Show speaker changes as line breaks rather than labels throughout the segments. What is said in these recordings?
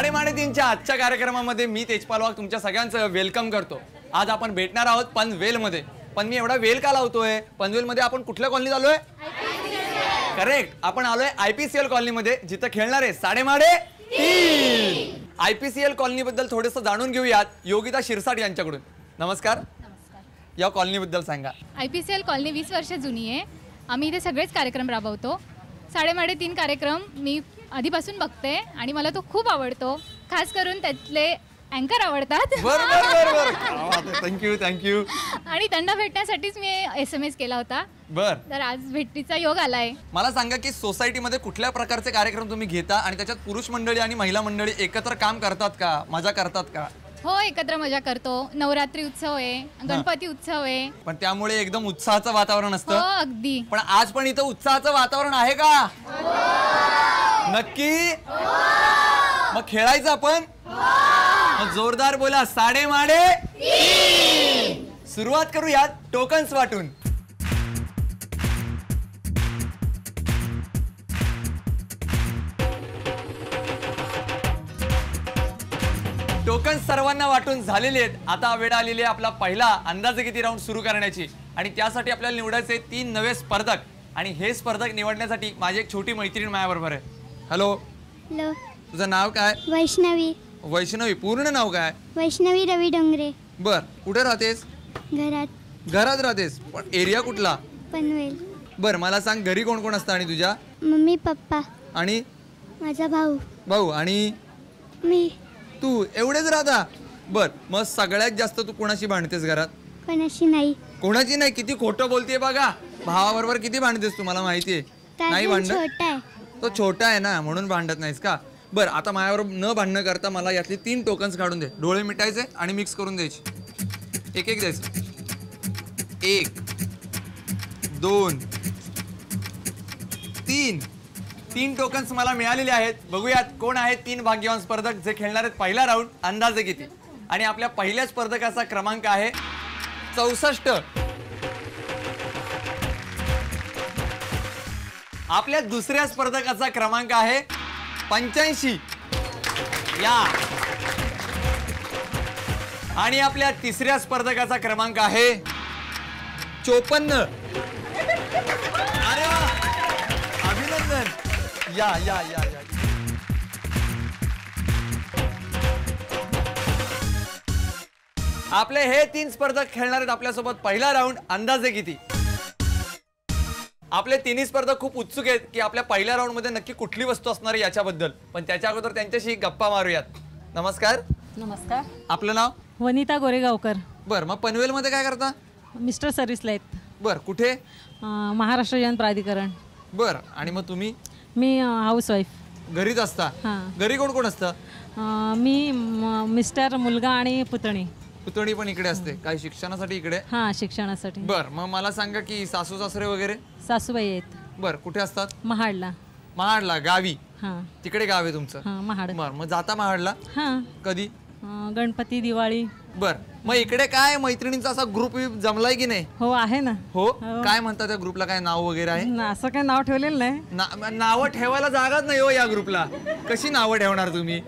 साडेमाडेतीनच्या आजच्या कार्यक्रमामध्ये मी तेजपाल वाघ तुमच्या सगळ्यांचं वेलकम करतो। आज आपण भेटणार आहोत पनवेलमध्ये। पण मी एवढा वेल का लावतोय? पनवेलमध्ये आपण कुठल्या कॉलनीत आलोय? करेक्ट, आपण आलोय IPCL कॉलनीमध्ये, जिथे खेळणार आहे साडेमाडे तीन। IPCL कॉलनी बद्दल थोडंसं जाणून घेऊयात योगिता शिरसाट यांच्याकडून। नमस्कार। या कॉलनी बद्दल सांगा।
IPCL कॉलनी 20 वर्ष जुनी आहे। आम्ही इथे सगळेच कार्यक्रम राबवतो। साडेमाडे तीन कार्यक्रम मी आधीपासून बघते आणि मला तो खूप आवडतो। खास करून त्यातले अँकर आवडतात।
बरोबर, थँक्यू।
आणि त्यांना भेटण्यासाठीच मी SMS केला होता। तर आज भेटीचा योग आलाय।
मला सांगा की सोसायटीमध्ये कुठल्या प्रकारचे कार्यक्रम तुम्ही घेता आणि त्याच्यात पुरुष मंडळी आणि महिला मंडळी एकत्र काम करतात का, मजा करतात का?
हो, एकत्र मजा करतो। नवरात्री उत्सव आहे, गणपती उत्सव आहे,
पण त्यामुळे एकदम उत्साहाचं वातावरण असतं।
हो अगदी।
पण आज पण इथं उत्साहाचं वातावरण आहे का? नक्की? मग खेळायचं आपण? मग जोरदार बोला, साडेमाडे तीन। सुरुवात करूयात टोकन्स वाटून। टोकन्स सर्वांना वाटून झालेले आहेत। आता वेळ आलेली आहे आपला पहिला अंदाजे किती राऊंड सुरू करण्याची आणि त्यासाठी आपल्याला निवडायचे 3 नवे स्पर्धक आणि हे स्पर्धक निवडण्यासाठी माझी एक छोटी मैत्रीण माझ्याबरोबर आहे। हॅलो।
हॅलो।
तुझं नाव काय?
वैष्णवी।
वैष्णवी, पूर्ण नाव काय?
वैष्णवी रवी डोंगरे।
बर, कुठे राहतेस? घरात राहतेस, पण एरिया कुठला?
पनवेल।
बर, मला सांग घरी कोण कोण असतं आणि तुझ्या?
मम्मी पप्पा
आणि
माझा
भाऊ आणि
मी।
तू एवढेच राहता? बर, मग सगळ्यात जास्त तू कोणाशी भांडतेस घरात?
कोणाशी नाही।
कोणाची नाही? किती खोटं बोलतेय बघा। भावाबरोबर किती भांडतेस तुम्हाला माहितीये? नाही भांडत?
छोटा आहे
तो छोटा आहे ना, म्हणून भांडत नाहीस का? बर, आता माझ्याबरोबर न भांडणं करता मला यातले 3 टोकन्स काढून दे। डोळे मिटायचे आणि मिक्स करून द्यायचे। एक द्यायचं। 1 2 3 टोकन्स मला मिळालेले आहेत। बघूयात कोण आहेत 3 भाग्यवान स्पर्धक जे खेळणार आहेत पहिला राऊंड अंदाजे किती। आणि आपल्या पहिल्या स्पर्धकाचा क्रमांक आहे 64। आपल्या दुसऱ्या स्पर्धकाचा क्रमांक आहे 85। या। आणि आपल्या तिसऱ्या स्पर्धकाचा क्रमांक आहे 54। अरे वा, अभिनंदन। या या या या आपले हे 3 स्पर्धक खेळणार आहेत आपल्यासोबत पहिला राऊंड अंदाजे किती। आपले तिन्ही स्पर्धक खूप उत्सुक आहेत की आपल्या पहिल्या राऊंड मध्ये नक्की कुठली वस्तू असणार आहे याच्याबद्दल, पण त्याच्या अगोदर त्यांच्याशी गप्पा मारूयात। नमस्कार।
नमस्कार।
आपलं नाव?
वनिता गोरेगावकर।
बर, मग पनवेल मध्ये काय करता?
मिस्टर सर्व्हिसला आहेत।
बर, कुठे?
महाराष्ट्र जन प्राधिकरण।
बर, आणि मग तुम्ही?
मी हाऊसवाईफ।
घरीच असता? घरी कोण कोण असतं?
मी मिस्टर, मुलगा आणि पुतणी।
पुतणी पण इकडे असते? काही शिक्षणासाठी इकडे?
हां, शिक्षणासाठी।
बर, मग मला सांगा की सासू सासरे वगैरे?
सासूबाई आहेत।
बर, कुठे असतात?
महाडला।
महाडला गावी?
हां,
तिकडे गाव आहे तुमचं?
हां, महाड।
बर, मग जाता महाडला?
हां।
कधी?
गणपती, दिवाळी।
बर, मग इकडे काय मैत्रिणींचा असा ग्रुप जमलाय की नाही?
हो, आहे ना।
हो, काय म्हणतात त्या ग्रुपला? काय नाव वगैरे आहे?
असं काही नाव ठेवलेलं नाही।
नावं ठेवायला जागाच नाही हो या ग्रुपला। कशी नावं ठेवणार तुम्ही?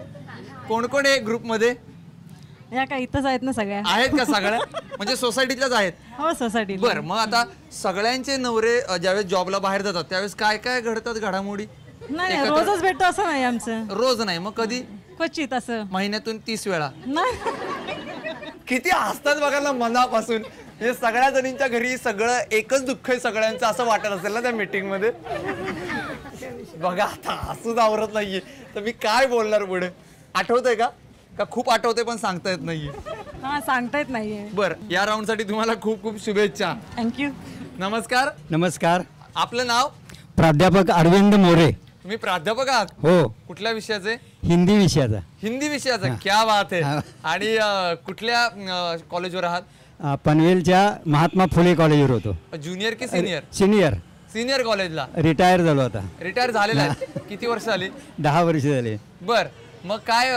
कोण कोण आहे ग्रुप मध्ये?
या काय इथंच आहेत ना सगळ्या? आहेत
का सगळ्या? म्हणजे सोसायटीतल्याच आहेत?
हो, सोसायटी।
बर, मग आता सगळ्यांचे नवरे ज्यावेळेस जॉबला बाहेर जातात त्यावेळेस काय काय घडतात घडामोडी?
नाही, रोजच भेटतो असं नाही आमचं।
रोज नाही, मग कधी?
क्वचित असं।
महिन्यातून 30 वेळा?
नाही।
किती हसतात बघा ना मनापासून। हे सगळ्या जणींच्या घरी सगळं एकच दुःख आहे सगळ्यांचं असं वाटत असेल ना त्या मीटिंग मध्ये। बघा, आता हसूच आवरत नाहीये तर मी काय बोलणार पुढे। आठवतंय का खूप आठवते पण सांगता येत नाहीये?
हां, सांगता येत नाहीये।
बर, या राऊंड साठी तुम्हाला खूप खूप शुभेच्छा।
थँक्यू।
नमस्कार।
नमस्कार।
आपलं नाव?
प्राध्यापक अरविंद मोरे।
तुम्ही प्राध्यापक आहात?
हो।
कुठल्या विषयाचे?
हिंदी विषयाचा।
हिंदी विषयाचा? क्या बात आहे। आणि कुठल्या कॉलेजवर आहात?
पनवेलच्या महात्मा फुले कॉलेजवर होतो।
ज्युनियर की सिनियर?
सिनियर।
सिनियर कॉलेजला?
रिटायर झालो आता।
रिटायर झालेला आहे? किती वर्ष झाली?
10 वर्ष झाले।
बर, मग काय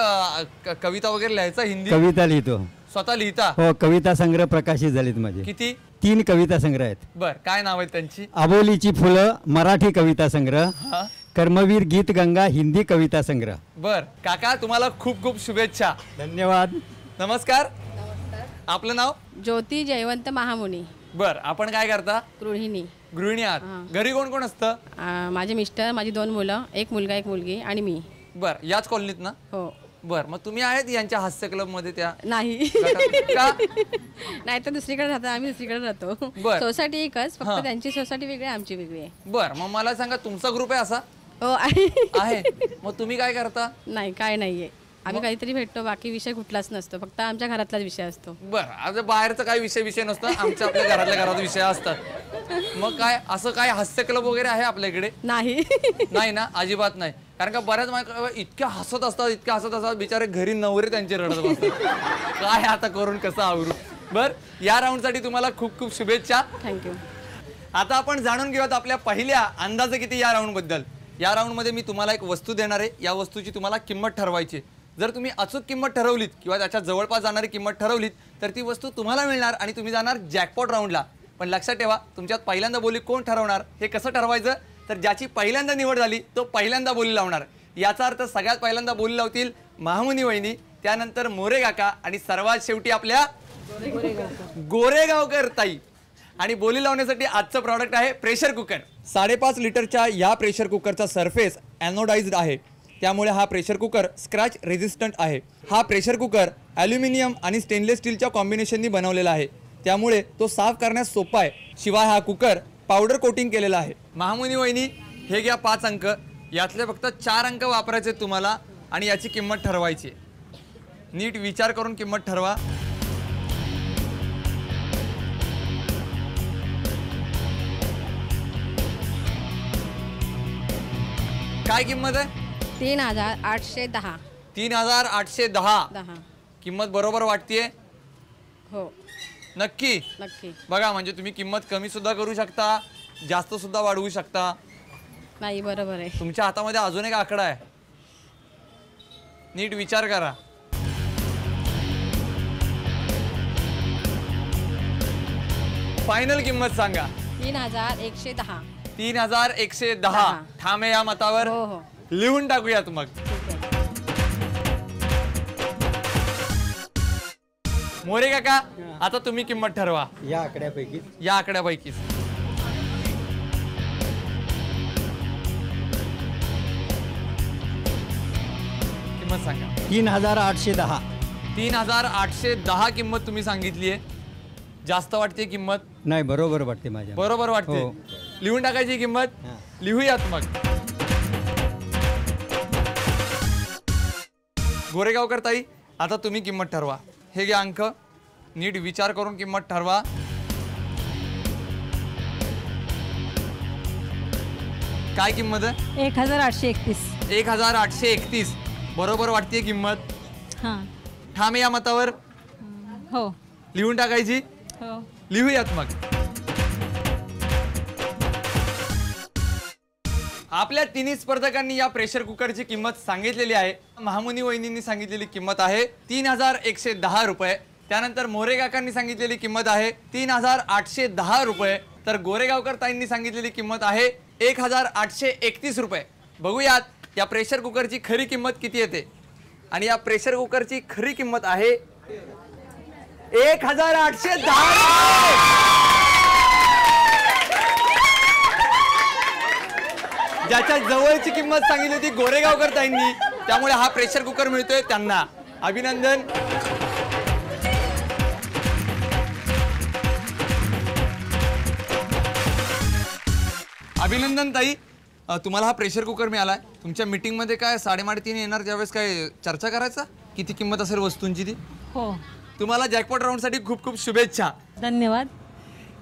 कविता वगैरे लिहायचा? हिंदी
कविता लिहितो।
स्वतः लिहिता?
हो, कविता संग्रह प्रकाशित झालेत माझे।
किती?
3 कविता संग्रह आहेत।
बर, काय नाव आहे त्यांची?
अबोलीची फुलं मराठी कविता संग्रह, कर्मवीर गीत गंगा हिंदी कविता संग्रह.
बर काका तुम्हाला खूप खूप शुभेच्छा.
धन्यवाद.
नमस्कार. आपलं नाव?
ज्योती जयवंत महामुनी.
बर आपण काय करता?
गृहिणी.
गृहिणी आहात. घरी कोण कोण असतं?
माझे मिस्टर, माझी 2 मुलं, एक मुलगा एक मुलगी आणि मी.
बर याच कॉलनीत ना?
हो.
बर मग तुम्ही आहेत यांच्या हास्य क्लब मध्ये त्या
नाही
का?
नाही तर दुसरीकडे राहतात, आम्ही दुसरीकडे राहतो.
बर.
सोसायटी एकच,
हा.
फक्त त्यांची सोसायटी वेगळी आहे, आमची वेगळी आहे.
बर मग मला सांगा तुमचा ग्रुप आहे असा?
हो आहे.
आहे. मग तुम्ही काय करता?
नाही काय नाहीये, आम्ही काहीतरी भेटतो, बाकी विषय कुठलाच नसतो, फक्त आमच्या घरातलाच विषय असतो.
बर आज बाहेरचा काही विषय नसतं, आमच्या आपल्या घरातल्या घरात विषय असतात. मग काय असं काय हास्य क्लब वगैरे आहे आपल्याकडे?
नाही.
नाही ना, अजिबात नाही. कारण का बऱ्याच इतक्या हसत असतात बिचारे घरी नवरे त्यांचे रडत बसतात. काय आता करून कसं आवरू. बर या राऊंडसाठी तुम्हाला खूप खूप शुभेच्छा.
थँक्यू.
आता आपण जाणून घेऊयात आपल्या पहिल्या अंदाजे किती या राऊंड बद्दल. या राऊंड मध्ये मी तुम्हाला एक वस्तू देणार आहे. या वस्तूची तुम्हाला किंमत ठरवायची. जर तुम्ही अचूक किंमत ठरवलीत किंवा त्याच्या जवळपास जाणारी किंमत ठरवलीत तर ती वस्तू तुम्हाला मिळणार आणि तुम्ही जाणार जॅकपॉट राऊंडला. पण लक्षात ठेवा तुमच्यात पहिल्यांदा बोली कोण ठरवणार हे कसं ठरवायचं तर ज्याची पहिल्यांदा निवड झाली तो पहिल्यांदा बोली लावणार. याचा अर्थ सगळ्यात पहिल्यांदा बोली लावतील महामुनी वहिनी, त्यानंतर मोरे काका आणि सर्वात शेवटी आपल्या गोरेगावकर ताई. आणि बोली लावण्यासाठी आजचं प्रॉडक्ट आहे प्रेशर कुकर. 5.5 लिटरच्या या प्रेशर कुकरचा सरफेस ॲनोडाइज्ड आहे, त्यामुळे हा प्रेशर कुकर स्क्रॅच रेझिस्टंट आहे. हा प्रेशर कुकर ॲल्युमिनियम आणि स्टेनलेस स्टीलच्या कॉम्बिनेशननी बनवलेला आहे, त्यामुळे तो साफ करण्यास सोपा आहे. शिवाय हा कुकर पावडर कोटिंग केलेला आहे. महामुनी वहिनी हे घ्या 5 अंक. यातले फक्त 4 अंक वापरायचे तुम्हाला आणि याची किंमत ठरवायची. नीट विचार करून किंमत ठरवा. काय किंमत आहे?
3,810.
3,810. किंमत बरोबर वाटतेय?
हो
नक्की?
नक्की.
बघा म्हणजे तुम्ही किंमत कमी सुद्धा करू शकता, जास्त सुद्धा वाढवू शकता.
नाही बरोबर आहे.
तुमच्या हातामध्ये अजून एक आकडा आहे, नीट विचार करा. फायनल किंमत सांगा.
3,110.
3,110. ठाम आहे या मतावर?
हो हो.
लिहून टाकूयात मग. मोरे काका आता तुम्ही किंमत ठरवा
या आकड्यापैकी.
या आकड्यापैकी. किंमत सांगा.
3,810.
3,810 किंमत तुम्ही सांगितली आहे. जास्त वाटते किंमत?
नाही बरोबर वाटते माझ्या.
बरोबर वाटते.
हो.
लिहून टाकायची किंमत.
हां.
लिहूयात मग. गोरेगावकर ताई आता तुम्ही किंमत ठरवा. हे घ्या अंक, नीट विचार करून किंमत ठरवा. काय किंमत आहे?
1,831.
1,831. बरोबर वाटते किंमत?
हां.
ठाम आहे या मतावर?
हो
लिहून टाकायची.
हो.
लिहूयात मग. आपल्या तिन्ही स्पर्धकांनी या प्रेशर कुकरची किंमत सांगितलेली आहे. महामुनी वहिनींनी सांगितलेली किंमत आहे 3,110 रुपये. त्यानंतर मोरे काकांनी सांगितलेली किंमत आहे 3,810 रुपये. तर गोरेगावकर ताईंनी सांगितलेली किंमत आहे 1,831 रुपये. बघूयात या प्रेशर कुकरची खरी किंमत किती येते. आणि या प्रेशर कुकरची खरी किंमत आहे 1,810 रुपये. ज्याच्या जवळची किंमत सांगितली होती गोरेगावकर ताईंनी, त्यामुळे हा प्रेशर कुकर मिळतोय त्यांना. अभिनंदन. अभिनंदन ताई, तुम्हाला हा प्रेशर कुकर मिळालाय. तुमच्या मीटिंग मध्ये काय 3:30 येणार त्यावेळेस काय चर्चा करायचा किती किंमत असेल वस्तूंची ती?
हो.
तुम्हाला जॅकपॉट राऊंडसाठी खूप खूप शुभेच्छा.
धन्यवाद.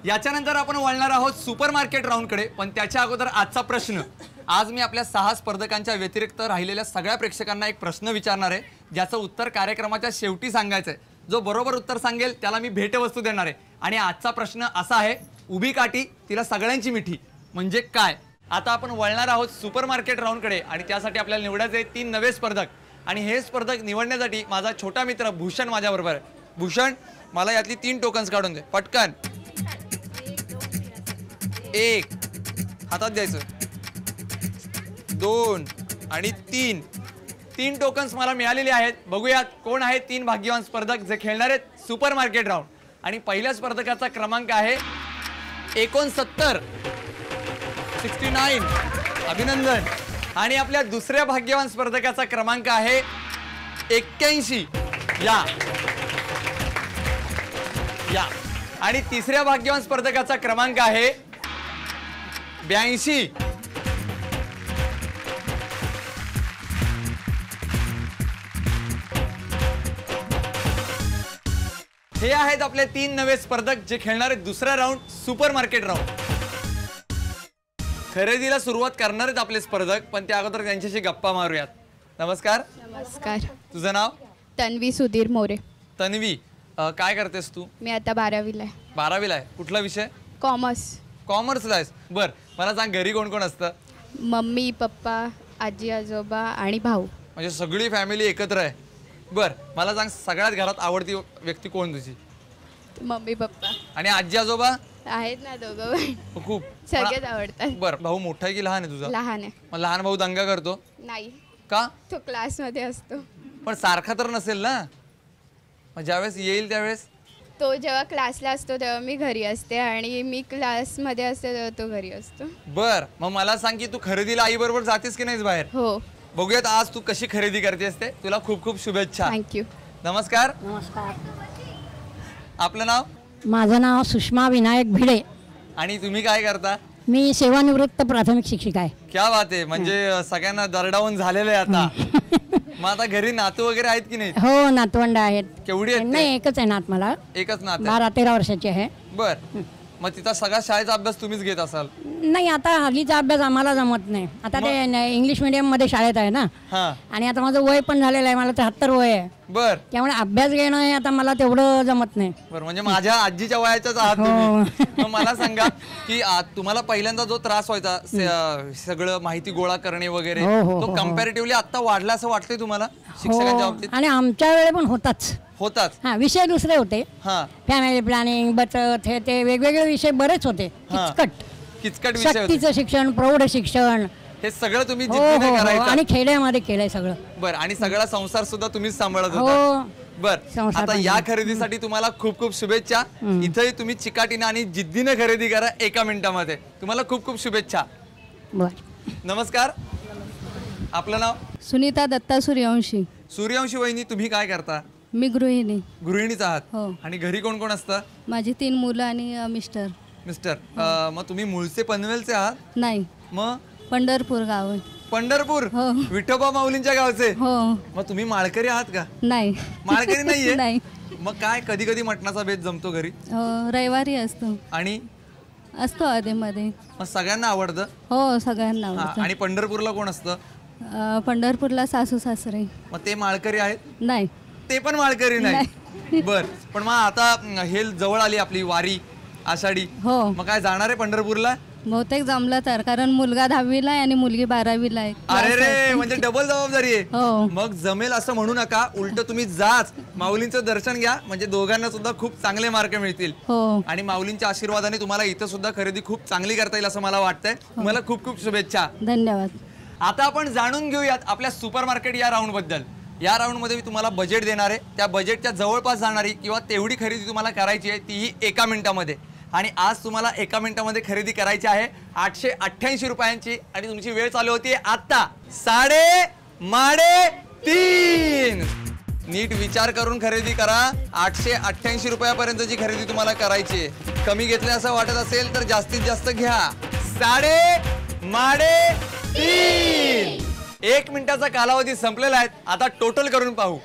याच्यानंतर आपण वळणार आहोत सुपर मार्केट राऊंडकडे. पण त्याच्या अगोदर आजचा प्रश्न. आज मी आपल्या 6 स्पर्धकांच्या व्यतिरिक्त राहिलेल्या सगळ्या प्रेक्षकांना एक प्रश्न विचारणार आहे, ज्याचं उत्तर कार्यक्रमाच्या शेवटी सांगायचं आहे. जो बरोबर उत्तर सांगेल त्याला मी भेटवस्तू देणार आहे. आणि आजचा प्रश्न असा आहे, उभी काठी तिला सगळ्यांची मिठी म्हणजे काय? आता आपण वळणार आहोत सुपर मार्केट राऊंडकडे आणि त्यासाठी आपल्याला निवडायचे 3 नवे स्पर्धक. आणि हे स्पर्धक निवडण्यासाठी माझा छोटा मित्र भूषण माझ्याबरोबर आहे. भूषण, मला यातली 3 टोकन्स काढून दे पटकन. 1 हातात द्यायचं, 2 आणि 3 3 टोकन्स मला मिळालेले आहेत. बघूयात कोण आहेत 3 भाग्यवान स्पर्धक जे खेळणार आहेत सुपर मार्केट राऊंड. आणि पहिल्या स्पर्धकाचा क्रमांक आहे 69. अभिनंदन. आणि आपल्या दुसऱ्या भाग्यवान स्पर्धकाचा क्रमांक आहे 81. या आणि तिसऱ्या भाग्यवान स्पर्धकाचा क्रमांक आहे 82. हे आहेत आपले 3 नवे स्पर्धक जे खेळणार आहेत दुसरा राऊंड सुपर मार्केट राऊंड. खरेदीला सुरुवात करणार आहेत आपले स्पर्धक, पण त्या अगोदर त्यांच्याशी गप्पा मारूयात. नमस्कार.
नमस्कार.
तुझं नाव?
तन्वी सुधीर मोरे.
तन्वी, काय करतेस तू?
मी आता 12वीला आहे.
12वीला आहे. कुठला विषय?
कॉमर्स.
कॉमर्सला आहेस. बर, मला सांग घरी कोण कोण असतं?
मम्मी पप्पा आजी आजोबा आणि भाऊ.
म्हणजे सगळी फॅमिली एकत्र आहे. बर, मला सांग सगळ्यात घरात आवडती व्यक्ती कोण तुझी?
मम्मी पप्पा
आणि आजी आजोबा
आहेत ना दोघं.
खूप
सगळेच आवडतात.
बर, भाऊ मोठा आहे की लहान आहे तुझा?
लहान आहे.
मग लहान भाऊ दंगा करतो
नाही,
का?
तो क्लासमध्ये असतो.
पण सारखा तर नसेल ना? मग ज्यावेळेस येईल त्यावेळेस?
तो जेव्हा क्लासला असतो तेव्हा मी घरी असते आणि मी क्लासमध्ये असते तेव्हा तो घरी असतो.
बर, मग मला सांग की तू खरेदीला आई बरोबर जातेस की नाहीस बाहेर?
हो.
बघूयात आज तू कशी खरेदी करतेस ते. तुला खूप खूप शुभेच्छा.
थँक्यू.
नमस्कार.
नमस्कार.
आपलं नाव?
माझं नाव सुषमा विनायक भिडे.
आणि तुम्ही काय करता?
मी सेवानिवृत्त प्राथमिक शिक्षिका आहे.
क्या बात आहे. म्हणजे सगळ्यांना दरडावून झालेलं आहे आता. मग आता घरी नातू वगैरे आहेत की नाही?
हो, नातवंड आहेत.
केवढी आहेत ते?
नाही, एकच आहे नात मला.
एकच नात आहे.
12-13 वर्षाची आहे.
बर, मग तिथं सगळा शाळेचा अभ्यास तुम्हीच घेत असाल?
नाही, आता हल्लीचा अभ्यास आम्हाला जमत नाही. आता ते इंग्लिश मिडियम मध्ये शाळेत आहे ना.
हा.
आणि आता माझं वय पण झालेलं आहे. मला 73 वय आहे.
बर
त्यामुळे अभ्यास घेणं हे आता मला तेवढं जमत नाही.
बर, म्हणजे माझ्या आजीच्या वयाच्याच आहात तुम्ही. मग मला सांगा की तुम्हाला पहिल्यांदा जो त्रास व्हायचा सगळं माहिती गोळा करणे वगैरे,
हो, हो,
तो
हो.
कम्पॅरेटिव्हली आता वाढला असं वाटतंय तुम्हाला शिक्षकांच्या बाबतीत?
आणि आमच्या वेळे पण होताच.
होतात.
हा, विषय दुसरे होते.
हा.
फॅमिली प्लॅनिंग, बचत, हे ते वेगवेगळे विषय बरेच होते.
हा. किचकट विषय होते.
सक्तीचं शिक्षण, प्रौढ शिक्षण,
हे सगळं तुम्ही
हो
जिद्दीने
हो,
करायचं.
आणि खेड्यामध्ये केलंय सगळं.
बर, आणि सगळा संसार सुद्धा तुम्हीच सांभाळत
हो.
होता. बर,
संसार
आता
पण
या
आहे.
खरेदीसाठी तुम्हाला खूप खूप शुभेच्छा. इथेही तुम्ही चिकाटीने आणि जिद्दीने खरेदी करा 1 मिनिटामध्ये. तुम्हाला खूप खूप शुभेच्छा.
बर.
नमस्कार. आपलं नाव?
सुनीता दत्ता सूर्यवंशी.
सूर्यवंशी वहिनी, तुम्ही काय करता?
मी गृहिणी.
गृहिणीच आहात.
हो.
आणि घरी कोण कोण असतं?
माझी 3 मुलं आणि मिस्टर.
मिस्टर. मग तुम्ही मूळचे पनवेलचे आहात?
नाही,
मग
पंढरपूर गाव आहे.
पंढरपूर?
हो.
विठोबा माऊलींच्या गावचे?
हो.
मग तुम्ही माळकरी आहात का?
नाही.
माळकरी नाहीये?
नाही.
मग काय कधी कधी मटणाचा बेत जमतो घरी?
रविवारी असतो.
आणि
असतो आधीमध्ये.
मग सगळ्यांना आवडतं?
हो, सगळ्यांना
हा,
आवडतं.
आणि पंढरपूरला कोण असतं?
पंढरपूरला सासू सासरे.
मग ते माळकरी आहेत?
नाही.
ते पण माळकरी नाही? बर, पण मग आता हे जवळ आली आपली वारी आषाढी.
हो.
मग काय जाणार आहे पंढरपूरला?
बहुतेक जमलं तर, कारण मुलगा 10वीला आहे आणि मुलगी 12वीला आहे.
अरे रे, म्हणजे डबल जबाबदारी आहे.
हो.
मग जमेल असं म्हणू नका, उलट तुम्ही जाच, माऊलींचं दर्शन घ्या, म्हणजे दोघांना सुद्धा खूप चांगले मार्क मिळतील.
हो.
आणि माऊलींच्या आशीर्वादाने तुम्हाला इथं सुद्धा खरेदी खूप चांगली करता येईल असं मला वाटतंय. तुम्हाला खूप खूप शुभेच्छा.
धन्यवाद.
आता आपण जाणून घेऊयात आपल्या सुपर मार्केट या राऊंड बद्दल. या राऊंड मध्ये मी तुम्हाला बजेट देणार आहे. त्या बजेटच्या जवळपास जाणारी किंवा तेवढी खरेदी तुम्हाला करायची आहे तीही 1 मिनिटामध्ये. आणि आज तुम्हाला 1 मिनिटामध्ये खरेदी करायची आहे 888 रुपयांची. आणि तुमची वेळ चालू होती आता 3:30. नीट विचार करून खरेदी करा. 888 रुपयापर्यंतची खरेदी तुम्हाला करायची आहे. कमी घेतले असं वाटत असेल तर जास्तीत जास्त घ्या. 3:30. 1 मिनिटाचा कालावधी संपलेला आहे. आता टोटल करून पाहू.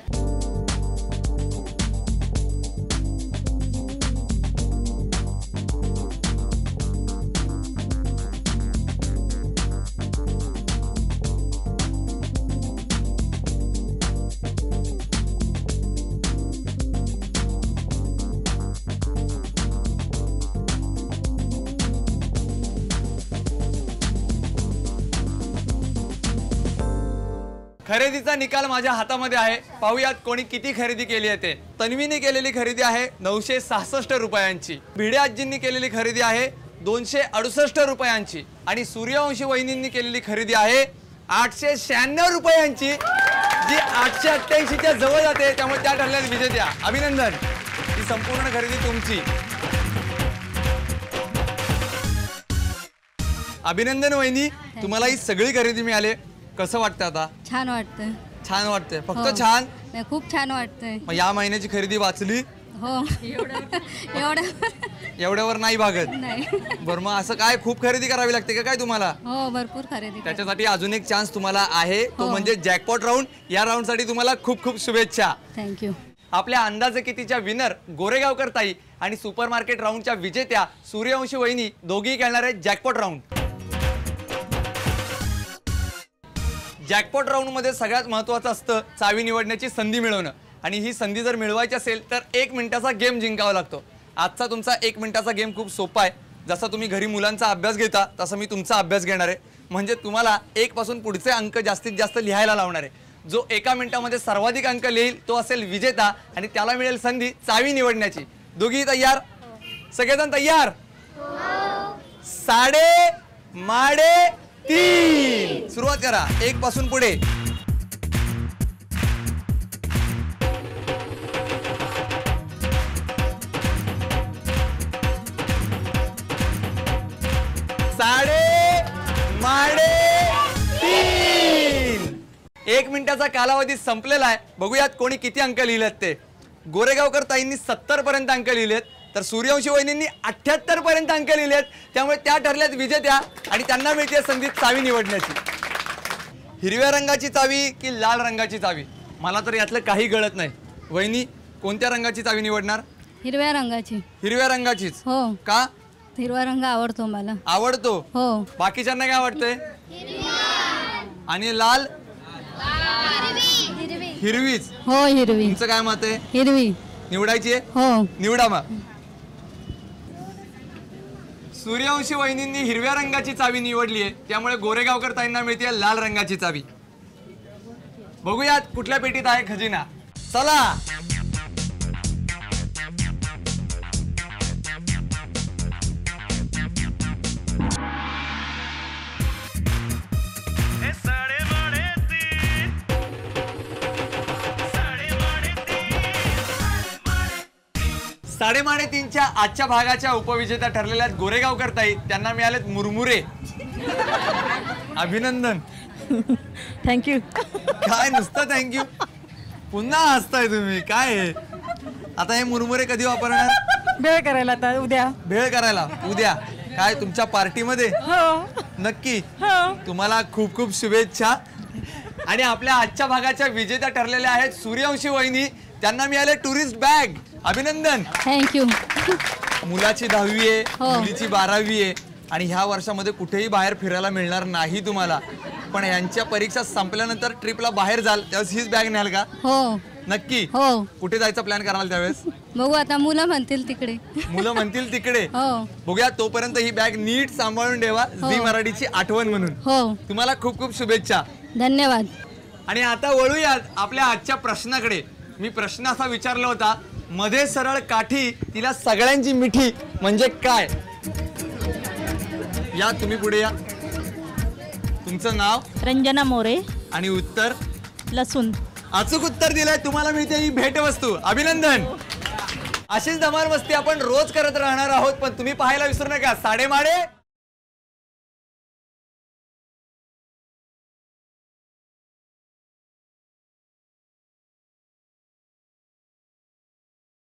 खरेदीचा निकाल माझ्या हातामध्ये आहे. पाहूयात कोणी किती खरेदी केली आहे ते. तन्वीने केलेली खरेदी आहे 966 रुपयांची. भिडे आजींनी केलेली खरेदी आहे 268 रुपयांची. आणि सूर्यवंशी वहिनींनी केलेली खरेदी आहे 896 रुपयांची, जी 888च्या जवळ जाते, त्यामुळे त्या ठरल्यात विजेत्या. अभिनंदन, ही संपूर्ण खरेदी तुमची. अभिनंदन वहिनी, तुम्हाला ही सगळी खरेदी मिळाली. कसं वाटतं आता?
छान वाटतं.
छान वाटतंय, फक्त छान.
खूप छान वाटतंय.
मग या महिन्याची खरेदी वाचली?
हो.
एवढ्यावर नाही भागत.
नाही.
बरं, मग असं काय खूप खरेदी करावी लागते का काय तुम्हाला?
हो, भरपूर खरेदी.
त्याच्यासाठी अजून एक चान्स तुम्हाला आहे, तो म्हणजे जॅकपॉट राऊंड. या राऊंड साठी तुम्हाला खूप खूप शुभेच्छा.
थँक्यू.
आपल्या अंदाजे कितीच्या विनर गोरेगावकर ताई आणि सुपरमार्केट राऊंडच्या विजेत्या सूर्यवंशी वहिनी दोघेही खेळणार आहेत जॅकपॉट राऊंड. जॅकपॉट राऊंड मध्ये सगळ्यात महत्वाचं असतं चावी निवडण्याची संधी मिळवणं, आणि ही संधी जर मिळवायची असेल तर 1 मिनिटाचा गेम जिंकावा लागतो. आजचा तुमचा 1 मिनिटाचा गेम खूप सोपा आहे. जसा तुम्ही घरी मुलांचा अभ्यास घेता तसं मी तुमचा अभ्यास घेणार आहे. म्हणजे तुम्हाला 1 पासून पुढचे अंक जास्तीत जास्त लिहायला लावणार आहे. जो 1 मिनिटामध्ये सर्वाधिक अंक लिहिल तो असेल विजेता, आणि त्याला मिळेल संधी चावी निवडण्याची. दोघी तयार? सगळेजण तयार? 3.5 सुरुवात करा. 1 पासून पुढे. तीन. 1 मिनिटाचा कालावधी संपलेला आहे. बघूयात कोणी किती अंक लिहिलेत ते. गोरेगावकर ताईंनी 70 पर्यंत अंक लिहिलेत, तर सूर्यवंशी वहिनींनी 78 पर्यंत अंक लिहिलेत. त्यामुळे त्या ठरल्यात विजेत्या, आणि त्यांना मिळते संधी चावी निवडण्याची. हिरव्या रंगाची चावी की लाल रंगाची चावी? मला तर यातलं काही कळत नाही. वहिनी, कोणत्या रंगाची चावी निवडणार?
हिरव्या रंगाची.
हिरव्या रंगाचीच?
हो.
का?
हिरवा रंग आवडतो मला.
आवडतो?
हो.
बाकीच्यांना काय आवडतंय? आणि लाल? हिरवीच.
हो, हिरवी.
तुमचं काय मत आहे?
हिरवी
निवडायची आहे?
हो.
निवडा मग. सूर्यवंशी वहिनींनी हिरव्या रंगाची चावी निवडली आहे, त्यामुळे गोरेगावकर ताईंना मिळते लाल रंगाची चावी. बघूयात कुठल्या पेटीत आहे खजिना. चला. साडेमाडे तीनच्या आजच्या भागाच्या उपविजेत्या ठरलेल्या गोरेगावकर ताई, त्यांना मिळालेत मुरमुरे. अभिनंदन.
थँक्यू.
काय नुसतं थँक्यू? पुन्हा हसताय तुम्ही, काय आहे? आता हे मुरमुरे कधी वापरणार?
भेळ करायला आता उद्या.
भेळ करायला उद्या? काय तुमच्या पार्टीमध्ये?
हो.
नक्की.
हो.
तुम्हाला खूप खूप शुभेच्छा. आणि आपल्या आजच्या भागाच्या विजेत्या ठरलेल्या आहेत सूर्यवंशी वहिनी, त्यांना मिळाले टुरिस्ट बॅग. अभिनंदन.
थँक्यू.
मुलाची 10वी आहे,
हो.
मुलीची 12वी आहे, आणि ह्या वर्षामध्ये कुठेही बाहेर फिरायला मिळणार नाही तुम्हाला. पण यांच्या परीक्षा संपल्यानंतर ट्रिपला बाहेर जाल त्यावेळेस हीच बॅग न्याल का?
हो.
नक्की.
हो.
कुठे जायचा प्लॅन कराल त्यावेळेस?
बघू आता, मुलं म्हणतील तिकडे.
मुलं म्हणतील तिकडे.
हो.
बघूया, तोपर्यंत ही बॅग नीट सांभाळून ठेवा, झी मराठीची आठवण म्हणून.
हो.
तुम्हाला खूप खूप शुभेच्छा.
धन्यवाद.
आणि आता वळूयात आपल्या आजच्या प्रश्नाकडे. मी प्रश्न असा विचारला होता, मध्ये सरळ काठी तिला सगळ्यांची मिठी म्हणजे काय? या तुम्ही पुढे या. तुमचं नाव?
रंजना मोरे.
आणि उत्तर?
लसूण.
अचूक उत्तर दिलंय. तुम्हाला मिळते ही भेटवस्तू. अभिनंदन. अशीच धमाल मस्ती आपण रोज करत राहणार आहोत, पण तुम्ही पाहायला विसरू नका साडेमाडे